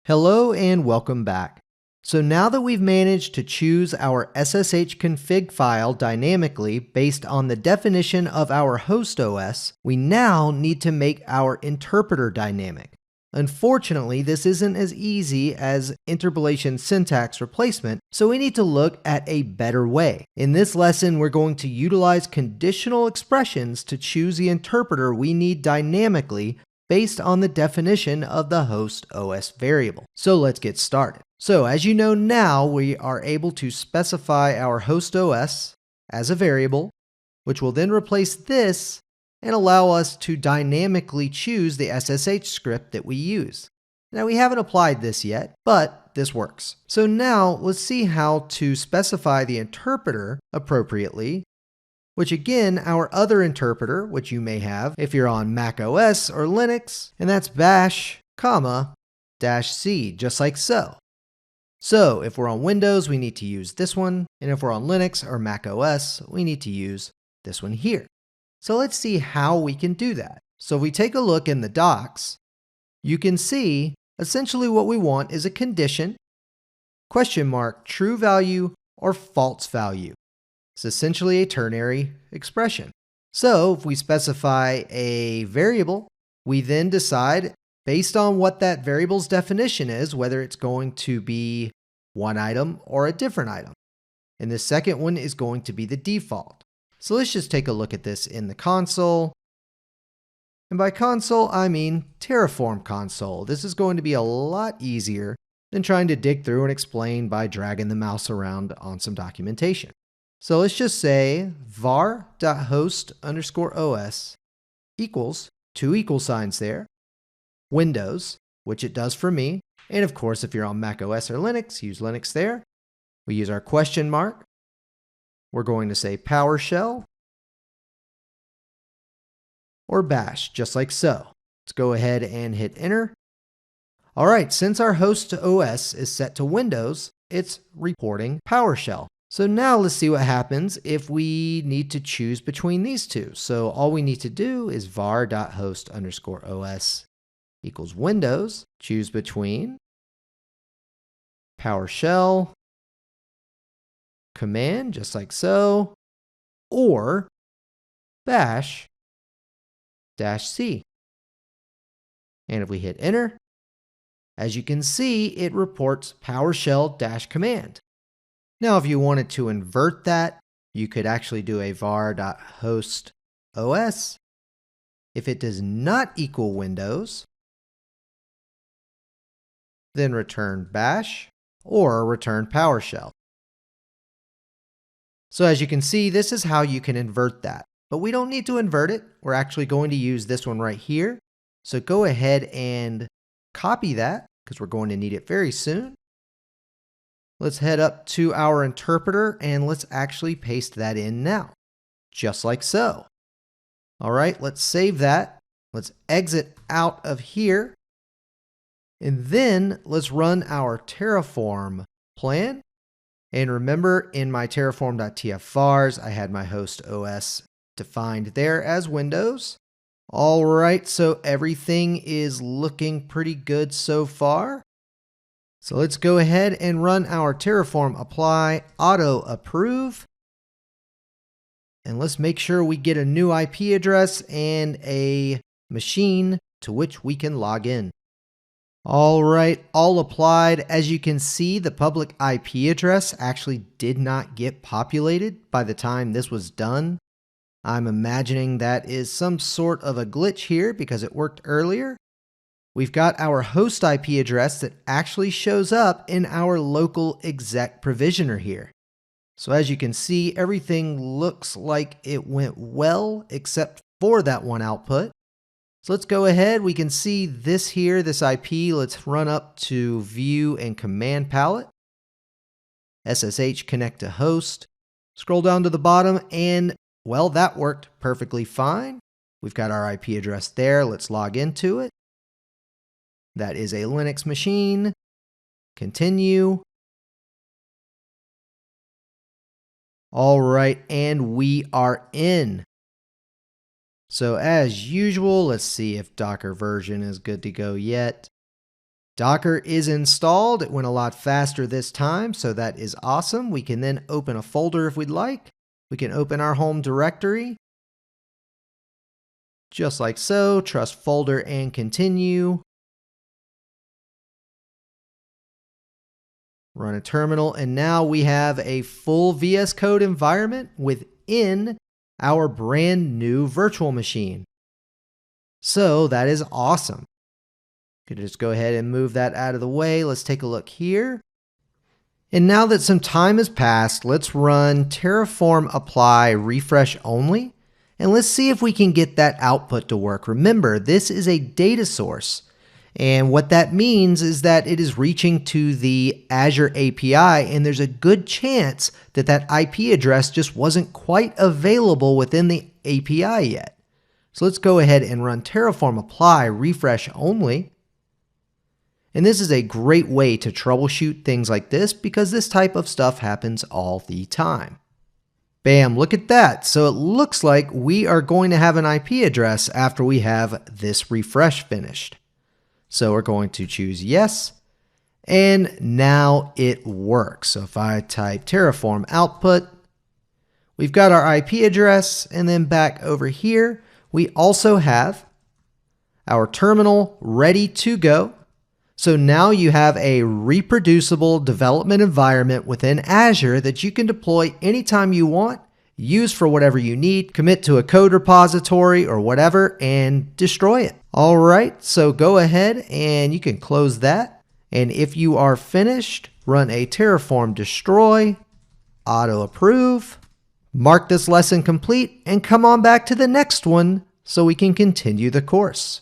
Hello and welcome back. So now that we've managed to choose our ssh-config file dynamically based on the definition of our host OS, we now need to make our interpreter dynamic. Unfortunately, this isn't as easy as interpolation syntax replacement, so we need to look at a better way. In this lesson, we're going to utilize conditional expressions to choose the interpreter we need dynamically based on the definition of the host OS variable. So let's get started. So as you know now, we are able to specify our host OS as a variable, which will then replace this and allow us to dynamically choose the SSH script that we use. Now we haven't applied this yet, but this works. So now let's see how to specify the interpreter appropriately, which again, our other interpreter, which you may have if you're on Mac OS or Linux, and that's bash, -c, just like so. So if we're on Windows, we need to use this one, and if we're on Linux or Mac OS, we need to use this one here. So let's see how we can do that. So if we take a look in the docs, you can see essentially what we want is a condition, true value or false value. It's essentially a ternary expression. So if we specify a variable, we then decide based on what that variable's definition is, whether it's going to be one item or a different item. And the second one is going to be the default. So let's just take a look at this in the console. And by console, I mean Terraform console. This is going to be a lot easier than trying to dig through and explain by dragging the mouse around on some documentation. So let's just say var.host_os equals two equal signs there, Windows, which it does for me, and of course if you're on Mac OS or Linux, use Linux there. We use our question mark. We're going to say PowerShell or bash, just like so. Let's go ahead and hit enter. All right, since our host OS is set to Windows, it's reporting PowerShell. So now let's see what happens if we need to choose between these two. So all we need to do is var.host_os equals Windows, choose between PowerShell command, just like so, or bash-c. And if we hit enter, as you can see, it reports PowerShell-command. Now, if you wanted to invert that, you could actually do a var.host_os. If it does not equal Windows, then return bash or return PowerShell. So as you can see, this is how you can invert that. But we don't need to invert it. We're actually going to use this one right here. So go ahead and copy that because we're going to need it very soon. Let's head up to our interpreter and let's actually paste that in now, just like so. All right, let's save that. Let's exit out of here. And then let's run our Terraform plan. And remember, in my terraform.tf vars, I had my host OS defined there as Windows. All right, so everything is looking pretty good so far. So let's go ahead and run our Terraform apply auto approve. And let's make sure we get a new IP address and a machine to which we can log in. All right, all applied. As you can see, the public IP address actually did not get populated by the time this was done. I'm imagining that is some sort of a glitch here because it worked earlier. We've got our host IP address that actually shows up in our local exec provisioner here. So as you can see, everything looks like it went well, except for that one output. So let's go ahead. We can see this here, this IP. Let's run up to view and command palette. SSH connect to host. Scroll down to the bottom and, well, that worked perfectly fine. We've got our IP address there. Let's log into it. That is a Linux machine. Continue. All right, and we are in. So as usual, let's see if Docker version is good to go yet. Docker is installed. It went a lot faster this time, so that is awesome. We can then open a folder if we'd like. We can open our home directory. Just like so, trust folder and continue. Run a terminal, and now we have a full VS Code environment within our brand new virtual machine. So that is awesome. Could just go ahead and move that out of the way. Let's take a look here. And now that some time has passed, let's run Terraform apply refresh only. And let's see if we can get that output to work. Remember, this is a data source. And what that means is that it is reaching to the Azure API, and there's a good chance that that IP address just wasn't quite available within the API yet. So let's go ahead and run Terraform apply refresh only. And this is a great way to troubleshoot things like this because this type of stuff happens all the time. Bam, look at that. So it looks like we are going to have an IP address after we have this refresh finished. So we're going to choose yes, and now it works. So if I type Terraform output, we've got our IP address, and then back over here, we also have our terminal ready to go. So now you have a reproducible development environment within Azure that you can deploy anytime you want, use for whatever you need, commit to a code repository or whatever, and destroy it. All right, so go ahead and you can close that. And if you are finished, run a Terraform destroy, auto approve, mark this lesson complete, and come on back to the next one so we can continue the course.